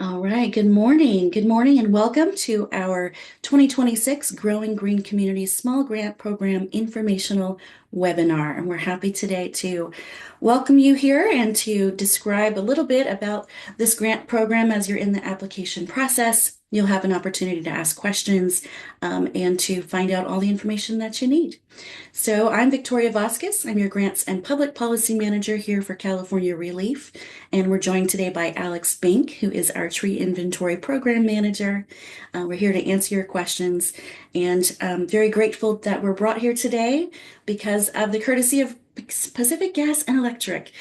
All right, good morning. Good morning, and welcome to our 2026 Growing Green Communities Small Grant Program Informational webinar. And we're happy today to welcome you here and to describe a little bit about this grant program as you're in the application process. You'll have an opportunity to ask questions and to find out all the information that you need. So I'm Victoria Vasquez. I'm your Grants and Public Policy Manager here for California ReLeaf, and we're joined today by Alex Bink, who is our Tree Inventory Program Manager. We're here to answer your questions, and I'm very grateful that we're brought here today because of the courtesy of Pacific Gas and Electric,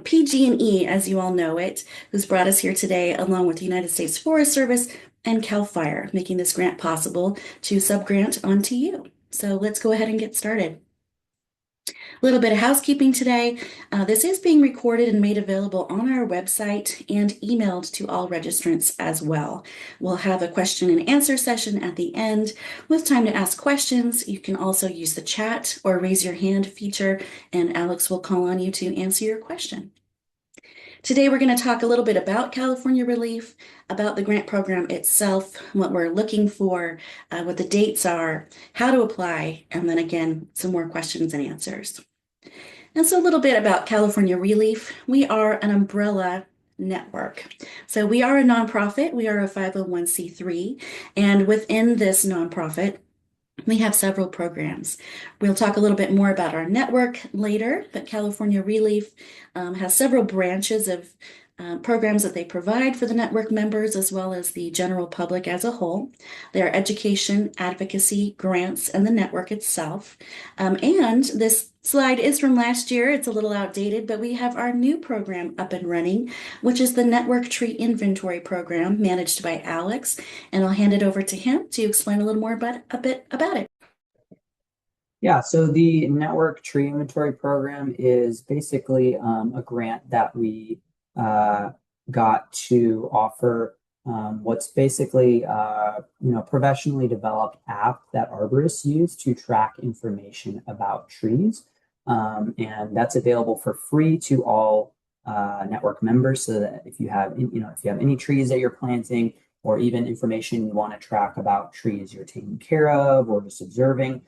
PG&E, as you all know it, who's brought us here today, along with the United States Forest Service and CAL FIRE, making this grant possible to subgrant onto you. So let's go ahead and get started. A little bit of housekeeping today. This is being recorded and made available on our website and emailed to all registrants as well. We'll have a question and answer session at the end with time to ask questions. You can also use the chat or raise your hand feature, and Alex will call on you to answer your question. Today, we're going to talk a little bit about California ReLeaf, about the grant program itself, what we're looking for, what the dates are, how to apply, and then again, some more questions and answers. And so a little bit about California ReLeaf. We are an umbrella network. So we are a nonprofit. We are a 501c3. And within this nonprofit, we have several programs. We'll talk a little bit more about our network later, but California ReLeaf has several branches of programs that they provide for the network members as well as the general public as a whole. They are education, advocacy, grants, and the network itself. And this slide is from last year. It's a little outdated, but we have our new program up and running, which is the Network Tree Inventory Program managed by Alex. And I'll hand it over to him to explain a little more a bit about it. Yeah, so the Network Tree Inventory Program is basically a grant that we got to offer what's basically professionally developed app that arborists use to track information about trees. And that's available for free to all network members, so that if you have any trees that you're planting, or even information you want to track about trees you're taking care of or just observing,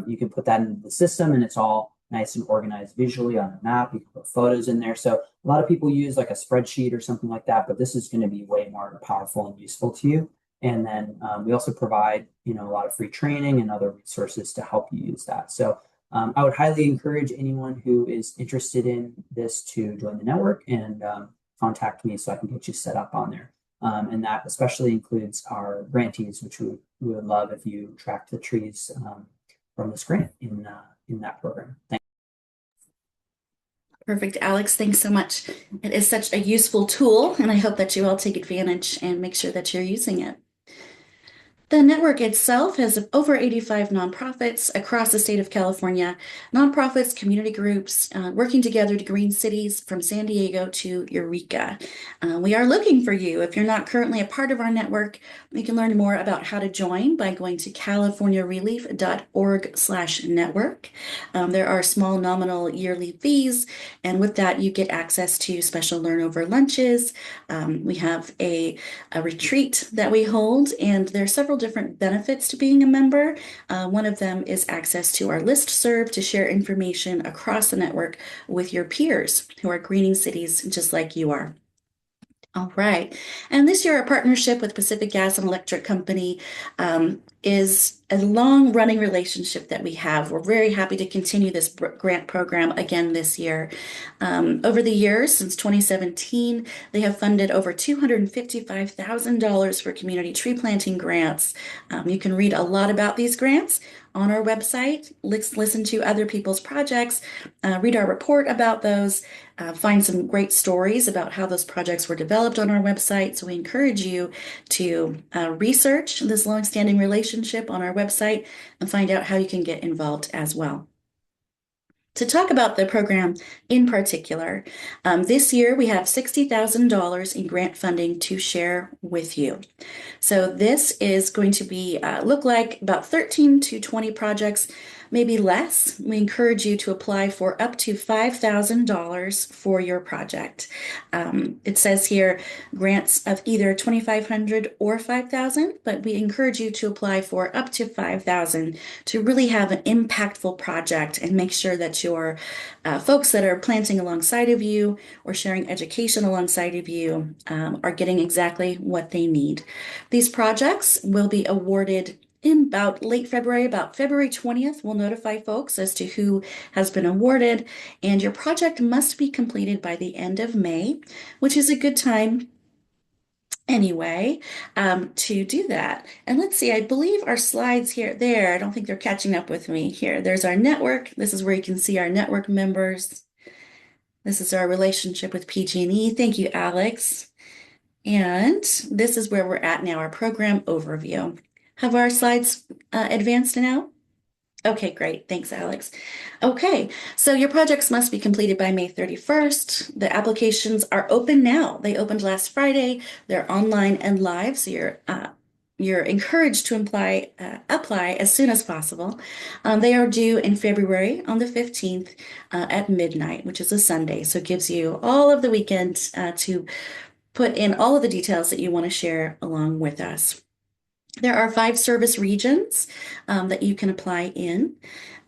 you can put that into the system, and it's all nice and organized visually on a map. You can put photos in there. So a lot of people use like a spreadsheet or something like that, but this is going to be way more powerful and useful to you. And then we also provide, a lot of free training and other resources to help you use that. So I would highly encourage anyone who is interested in this to join the network and contact me so I can get you set up on there. And that especially includes our grantees, which we would love if you track the trees from this grant in that program. Thanks. Perfect, Alex. Thanks so much. It is such a useful tool, and I hope that you all take advantage and make sure that you're using it. The network itself has over 85 nonprofits across the state of California, nonprofits, community groups, working together to green cities from San Diego to Eureka. We are looking for you. If you're not currently a part of our network, you can learn more about how to join by going to californiarelief.org/network. There are small nominal yearly fees, and with that, you get access to special learn over lunches. We have a retreat that we hold, and there are several different benefits to being a member. One of them is access to our listserv to share information across the network with your peers who are greening cities just like you are. All right. And this year, our partnership with Pacific Gas and Electric Company is a long-running relationship that we have. We're very happy to continue this grant program again this year. Over the years, since 2017, they have funded over $255,000 for community tree planting grants. You can read a lot about these grants on our website, listen to other people's projects, read our report about those, find some great stories about how those projects were developed on our website. So we encourage you to research this long-standing relationship on our website and find out how you can get involved as well. To talk about the program in particular, this year we have $60,000 in grant funding to share with you. So this is going to be look like about 13 to 20 projects maybe less, we encourage you to apply for up to $5,000 for your project. It says here grants of either 2,500 or 5,000, but we encourage you to apply for up to 5,000 to really have an impactful project and make sure that your folks that are planting alongside of you or sharing education alongside of you are getting exactly what they need. These projects will be awarded in about late February, about February 20th. We'll notify folks as to who has been awarded, and your project must be completed by the end of May, which is a good time anyway to do that. And let's see, I believe our slides here, there, I don't think they're catching up with me here. There's our network. This is where you can see our network members. This is our relationship with PG&E. Thank you, Alex. And this is where we're at now, our program overview. Have our slides advanced now? Okay, great. Thanks, Alex. Okay, so your projects must be completed by May 31st. The applications are open now. They opened last Friday. They're online and live, so you're encouraged to apply as soon as possible. They are due in February on the 15th at midnight, which is a Sunday. So it gives you all of the weekend to put in all of the details that you want to share along with us. There are 5 service regions that you can apply in.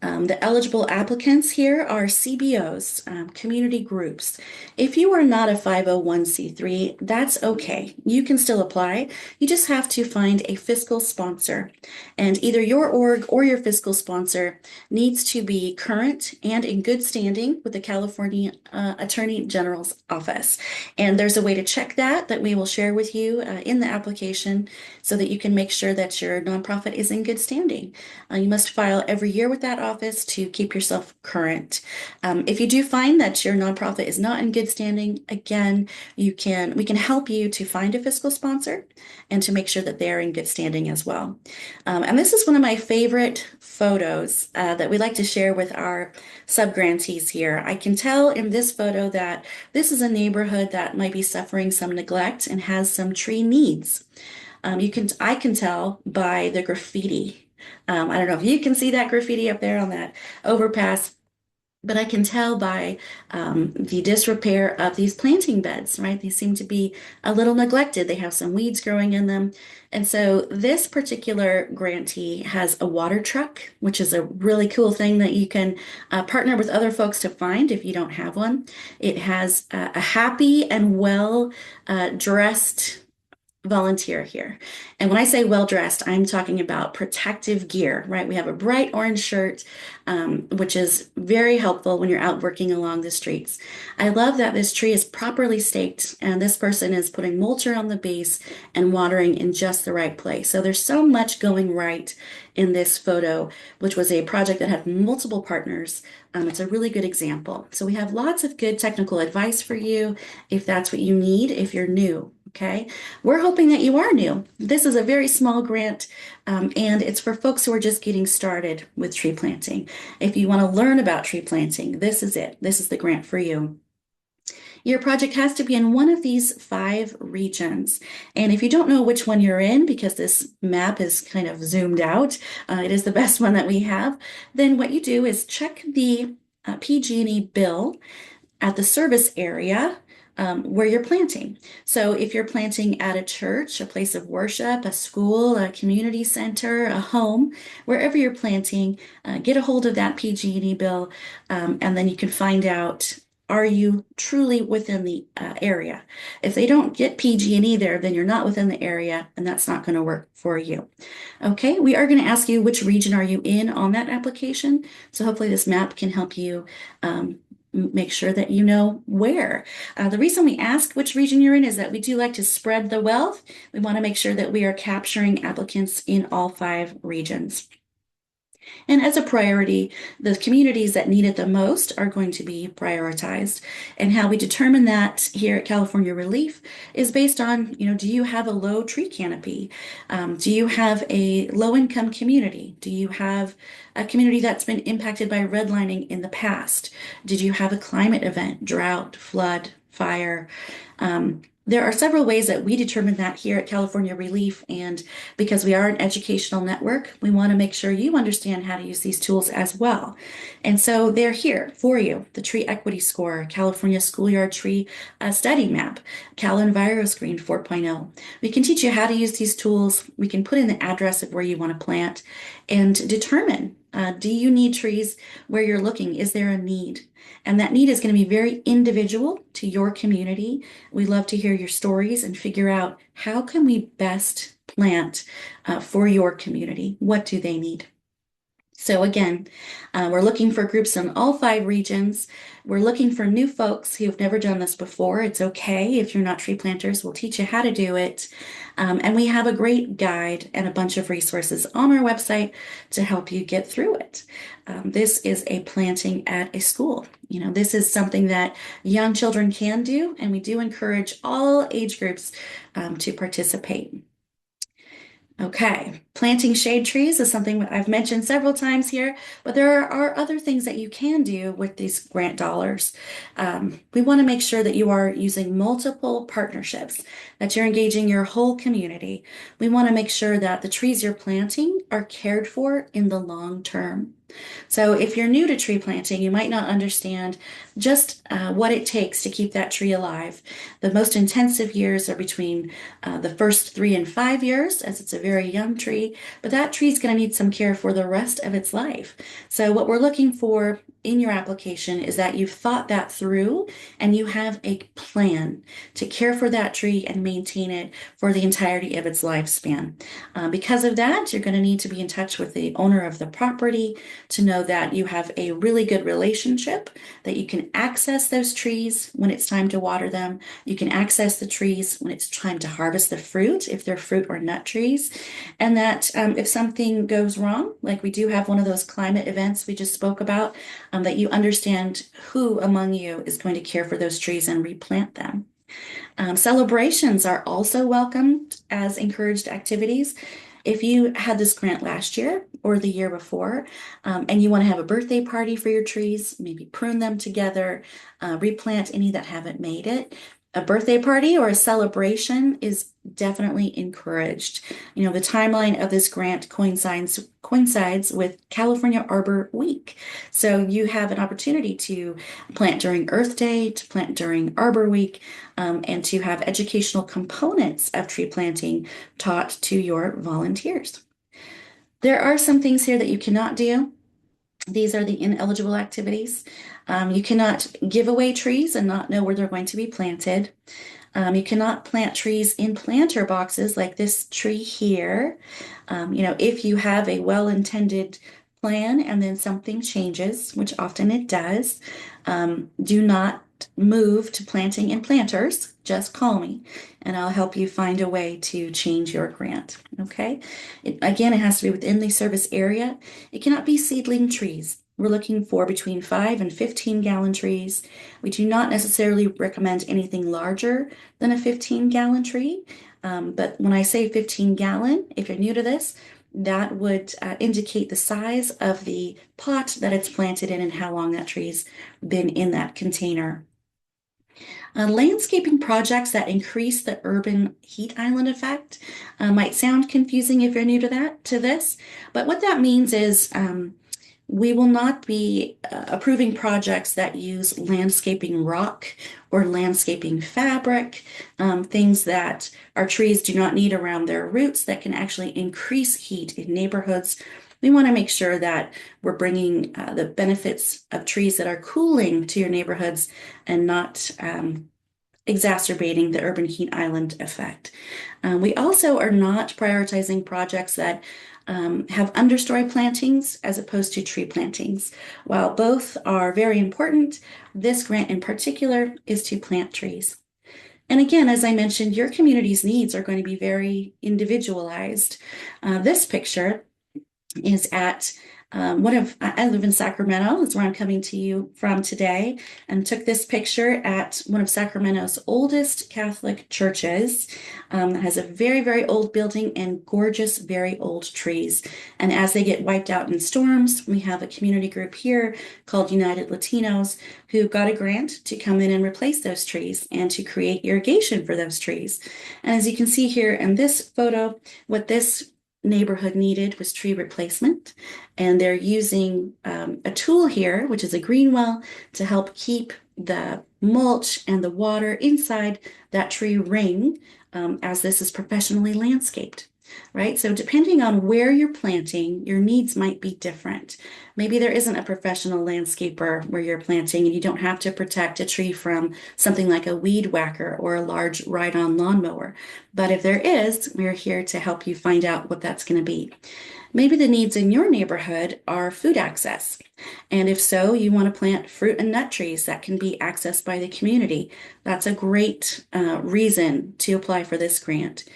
The eligible applicants here are CBOs, community groups. If you are not a 501c3, that's okay. You can still apply. You just have to find a fiscal sponsor. And either your org or your fiscal sponsor needs to be current and in good standing with the California Attorney General's office. And there's a way to check that we will share with you in the application so that you can make sure that your nonprofit is in good standing. You must file every year with that office to keep yourself current. If you do find that your nonprofit is not in good standing, again, we can help you to find a fiscal sponsor and to make sure that they're in good standing as well. And this is one of my favorite photos that we like to share with our subgrantees here. I can tell in this photo that this is a neighborhood that might be suffering some neglect and has some tree needs. I can tell by the graffiti. I don't know if you can see that graffiti up there on that overpass, but I can tell by the disrepair of these planting beds, right? These seem to be a little neglected. They have some weeds growing in them. And so this particular grantee has a water truck, which is a really cool thing that you can partner with other folks to find if you don't have one. It has a happy and well dressed volunteer here. And when I say well dressed, I'm talking about protective gear, right? We have a bright orange shirt, which is very helpful when you're out working along the streets. I love that this tree is properly staked and this person is putting mulcher on the base and watering in just the right place. So there's so much going right in this photo, which was a project that had multiple partners. It's a really good example. So we have lots of good technical advice for you if that's what you need, if you're new. Okay, we're hoping that you are new. This is a very small grant, and it's for folks who are just getting started with tree planting. If you want to learn about tree planting, this is it. This is the grant for you. Your project has to be in one of these 5 regions. And if you don't know which one you're in, because this map is kind of zoomed out, it is the best one that we have, then what you do is check the PG&E bill at the service area where you're planting. So if you're planting at a church, a place of worship, a school, a community center, a home, wherever you're planting, get a hold of that PG&E bill, and then you can find out, are you truly within the area? If they don't get PG&E there, then you're not within the area, and that's not going to work for you. Okay, we are going to ask you which region are you in on that application. So hopefully this map can help you make sure that you know where. The reason we ask which region you're in is that we do like to spread the wealth. We want to make sure that we are capturing applicants in all 5 regions. And as a priority, the communities that need it the most are going to be prioritized. And how we determine that here at California ReLeaf is based on, do you have a low tree canopy? Do you have a low-income community? Do you have a community that's been impacted by redlining in the past? Did you have a climate event, drought, flood, fire. There are several ways that we determine that here at California Relief, and because we are an educational network, we want to make sure you understand how to use these tools as well. And so they're here for you. The Tree Equity Score, California Schoolyard Tree Study Map, Cal EnviroScreen 4.0. We can teach you how to use these tools. We can put in the address of where you want to plant and determine, do you need trees where you're looking? Is there a need? And that need is going to be very individual to your community. We love to hear your stories and figure out how can we best plant for your community? What do they need? So again, we're looking for groups in all 5 regions. We're looking for new folks who've never done this before. It's okay if you're not tree planters. We'll teach you how to do it. And we have a great guide and a bunch of resources on our website to help you get through it. This is a planting at a school. You know, this is something that young children can do, and we do encourage all age groups to participate. Okay, planting shade trees is something I've mentioned several times here, but there are other things that you can do with these grant dollars. We want to make sure that you are using multiple partnerships, that you're engaging your whole community. We want to make sure that the trees you're planting are cared for in the long term. So if you're new to tree planting, you might not understand just what it takes to keep that tree alive. The most intensive years are between the first 3 and 5 years, as it's a very young tree, but that tree is going to need some care for the rest of its life. So what we're looking for in your application is that you've thought that through and you have a plan to care for that tree and maintain it for the entirety of its lifespan. Because of that, you're going to need to be in touch with the owner of the property to know that you have a really good relationship, that you can access those trees when it's time to water them. You can access the trees when it's time to harvest the fruit, if they're fruit or nut trees. And that if something goes wrong, like we do have one of those climate events we just spoke about, that you understand who among you is going to care for those trees and replant them. Celebrations are also welcomed as encouraged activities. If you had this grant last year or the year before, and you want to have a birthday party for your trees, maybe prune them together, replant any that haven't made it, a birthday party or a celebration is definitely encouraged. You know, the timeline of this grant coincides with California Arbor Week. So you have an opportunity to plant during Earth Day, to plant during Arbor Week, and to have educational components of tree planting taught to your volunteers. There are some things here that you cannot do. These are the ineligible activities. You cannot give away trees and not know where they're going to be planted. You cannot plant trees in planter boxes like this tree here. You know, if you have a well-intended plan and then something changes, which often it does, do not move to planting in planters. Just call me and I'll help you find a way to change your grant. Okay. Again, it has to be within the service area. It cannot be seedling trees. We're looking for between 5 and 15-gallon trees. We do not necessarily recommend anything larger than a 15-gallon tree. But when I say 15-gallon, if you're new to this, that would indicate the size of the pot that it's planted in and how long that tree's been in that container. Landscaping projects that increase the urban heat island effect might sound confusing if you're new to this, but what that means is we will not be approving projects that use landscaping rock or landscaping fabric, things that our trees do not need around their roots that can actually increase heat in neighborhoods. We want to make sure that we're bringing the benefits of trees that are cooling to your neighborhoods and not exacerbating the urban heat island effect. We also are not prioritizing projects that have understory plantings as opposed to tree plantings. While both are very important, this grant in particular is to plant trees. And again, as I mentioned, your community's needs are going to be very individualized. This picture is at I live in Sacramento. That's where I'm coming to you from today, and took this picture at one of Sacramento's oldest Catholic churches. It has a very, very old building and gorgeous, very old trees. And as they get wiped out in storms, we have a community group here called United Latinos who got a grant to come in and replace those trees and to create irrigation for those trees. And as you can see here in this photo, what this neighborhood needed was tree replacement. And they're using a tool here, which is a green well, to help keep the mulch and the water inside that tree ring as this is professionally landscaped. Right? So, depending on where you're planting, your needs might be different. Maybe there isn't a professional landscaper where you're planting, and you don't have to protect a tree from something like a weed whacker or a large ride-on lawnmower. But if there is, we're here to help you find out what that's going to be. Maybe the needs in your neighborhood are food access. And if so, you want to plant fruit and nut trees that can be accessed by the community. That's a great reason to apply for this grant.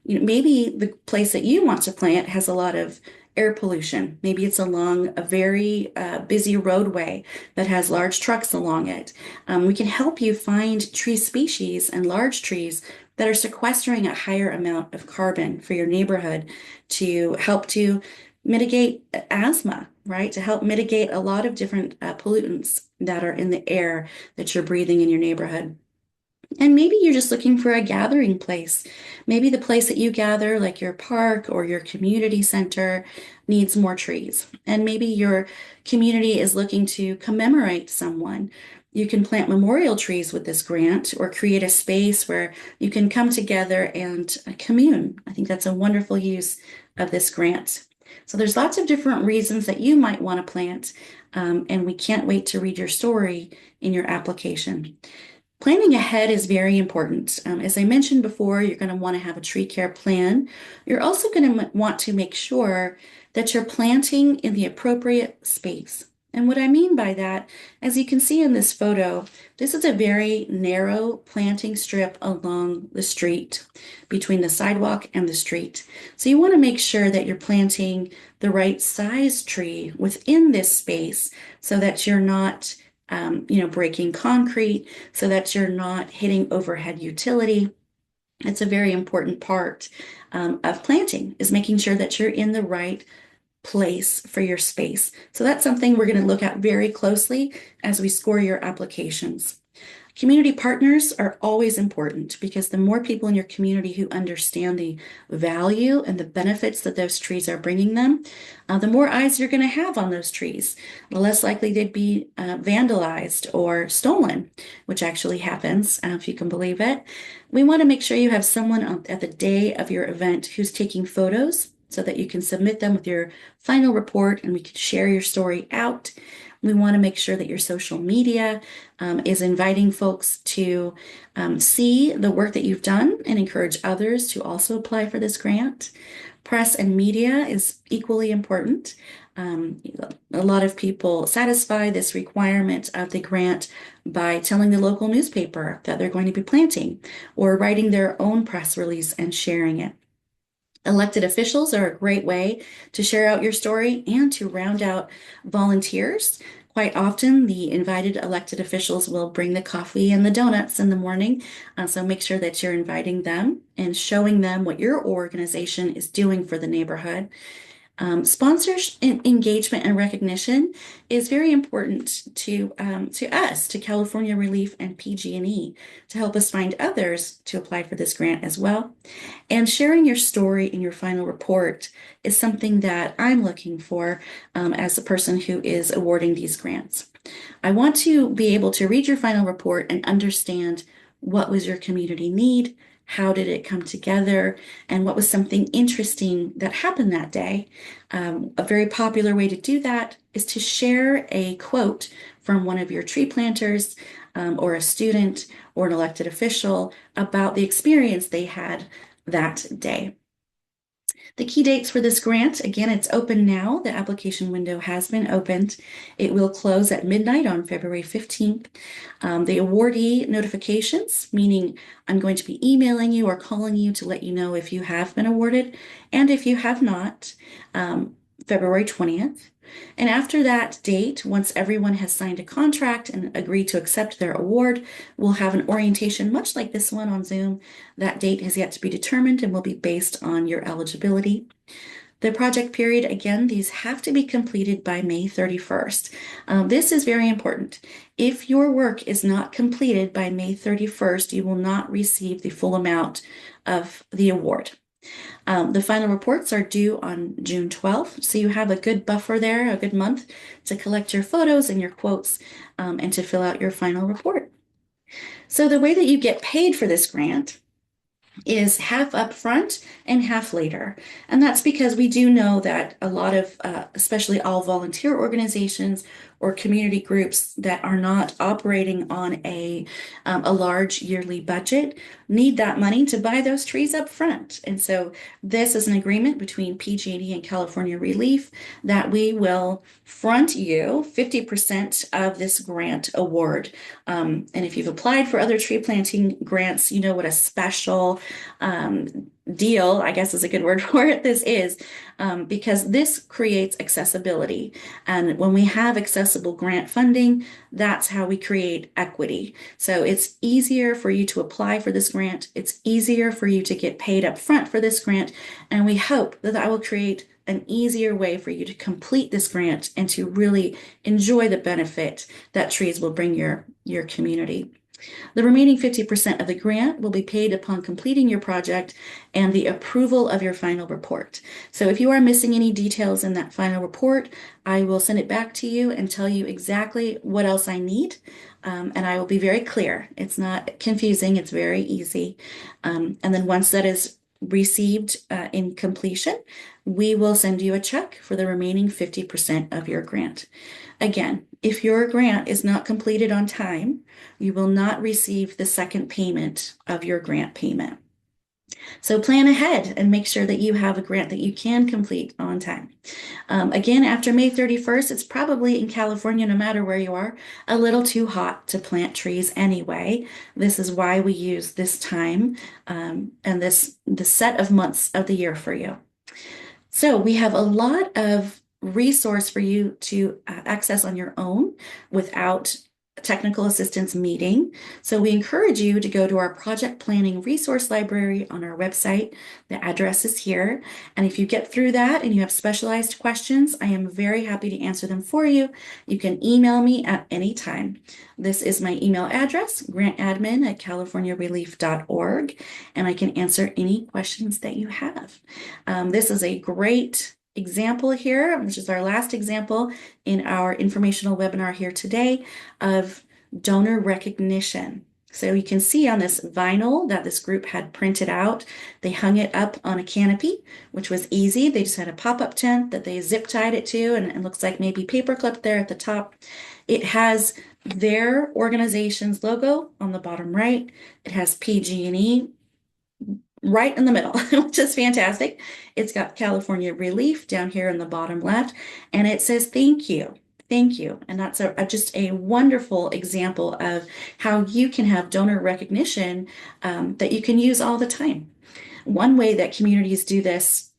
Maybe the place that you want to plant has a lot of air pollution. Maybe it's along a very busy roadway that has large trucks along it. We can help you find tree species and large trees that are sequestering a higher amount of carbon for your neighborhood to help to mitigate asthma, right? To help mitigate a lot of different pollutants that are in the air that you're breathing in your neighborhood. And maybe you're just looking for a gathering place. Maybe the place that you gather, like your park or your community center, needs more trees. And maybe your community is looking to commemorate someone. You can plant memorial trees with this grant or create a space where you can come together and commune. I think that's a wonderful use of this grant. So there's lots of different reasons that you might want to plant, and we can't wait to read your story in your application. Planning ahead is very important. As I mentioned before, you're going to want to have a tree care plan. You're also going to want to make sure that you're planting in the appropriate space. And what I mean by that, as you can see in this photo, this is a very narrow planting strip along the street between the sidewalk and the street. So you want to make sure that you're planting the right size tree within this space so that you're not breaking concrete, so that you're not hitting overhead utility. It's a very important part of planting, is making sure that you're in the right place for your space. So that's something we're going to look at very closely as we score your applications. Community partners are always important because the more people in your community who understand the value and the benefits that those trees are bringing them, the more eyes you're going to have on those trees. The less likely they'd be vandalized or stolen, which actually happens, if you can believe it. We want to make sure you have someone at the day of your event who's taking photos so that you can submit them with your final report and we can share your story out. We want to make sure that your social media is inviting folks to see the work that you've done and encourage others to also apply for this grant. Press and media is equally important. A lot of people satisfy this requirement of the grant by telling the local newspaper that they're going to be planting or writing their own press release and sharing it. Elected officials are a great way to share out your story and to round out volunteers. Quite often, the invited elected officials will bring the coffee and the donuts in the morning. So make sure that you're inviting them and showing them what your organization is doing for the neighborhood. Sponsors engagement and recognition is very important to us, to California ReLeaf and PG&E, to help us find others to apply for this grant as well. And sharing your story in your final report is something that I'm looking for as the person who is awarding these grants. I want to be able to read your final report and understand what was your community need, how did it come together, and what was something interesting that happened that day. A very popular way to do that is to share a quote from one of your tree planters or a student or an elected official about the experience they had that day. The key dates for this grant, again, it's open now. The application window has been opened. It will close at midnight on February 15th. The awardee notifications, meaning I'm going to be emailing you or calling you to let you know if you have been awarded and if you have not. February 20th. And after that date, once everyone has signed a contract and agreed to accept their award, we'll have an orientation much like this one on Zoom. That date has yet to be determined and will be based on your eligibility. The project period, again, these have to be completed by May 31st. This is very important. If your work is not completed by May 31st, you will not receive the full amount of the award. The final reports are due on June 12th, so you have a good buffer there, a good month to collect your photos and your quotes and to fill out your final report. So the way that you get paid for this grant is half upfront and half later. And that's because we do know that a lot of, especially all volunteer organizations or community groups that are not operating on a large yearly budget need that money to buy those trees up front. And so this is an agreement between PG&E and California ReLeaf that we will front you 50% of this grant award. And if you've applied for other tree planting grants, you know what a special deal, I guess is a good word for it, this is, because this creates accessibility. And when we have accessible grant funding, that's how we create equity. So it's easier for you to apply for this grant. It's easier for you to get paid up front for this grant. And we hope that that will create an easier way for you to complete this grant and to really enjoy the benefit that trees will bring your community. The remaining 50% of the grant will be paid upon completing your project and the approval of your final report. So if you are missing any details in that final report, I will send it back to you and tell you exactly what else I need. And I will be very clear. It's not confusing, it's very easy. And then once that is received in completion, we will send you a check for the remaining 50% of your grant. Again, if your grant is not completed on time, you will not receive the second payment of your grant payment. So plan ahead and make sure that you have a grant that you can complete on time. Again, after May 31st, it's probably in California, no matter where you are, a little too hot to plant trees anyway. This is why we use this time and the set of months of the year for you. So we have a lot of resource for you to access on your own without technical assistance meeting. So we encourage you to go to our project planning resource library on our website. The address is here. And if you get through that and you have specialized questions, I am very happy to answer them for you. You can email me at any time. This is my email address, grantadmin@californiarelief.org, and I can answer any questions that you have. This is a great example here, which is our last example in our informational webinar here today of donor recognition. So you can see on this vinyl that this group had printed out, they hung it up on a canopy, which was easy. They just had a pop-up tent that they zip tied it to, and it looks like maybe paper clip there at the top. It has their organization's logo on the bottom right. It has PG&E right in the middle, which is fantastic. It's got California ReLeaf down here in the bottom left, and it says thank you. Thank you. And that's just a wonderful example of how you can have donor recognition that you can use all the time. One way that communities do this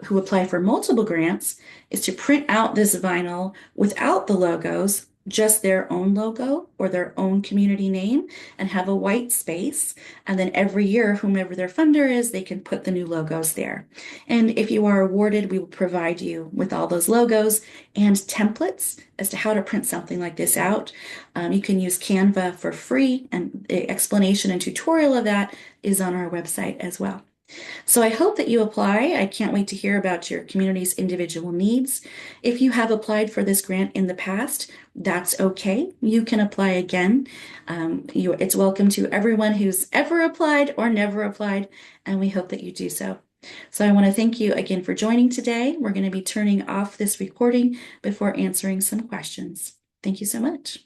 who apply for multiple grants is to print out this vinyl without the logos, just their own logo or their own community name, and have a white space. And then every year, whomever their funder is, they can put the new logos there. And if you are awarded, we will provide you with all those logos and templates as to how to print something like this out. You can use Canva for free, and the explanation and tutorial of that is on our website as well. So I hope that you apply. I can't wait to hear about your community's individual needs. If you have applied for this grant in the past, that's okay. You can apply again. It's welcome to everyone who's ever applied or never applied, and we hope that you do so. So I want to thank you again for joining today. We're going to be turning off this recording before answering some questions. Thank you so much.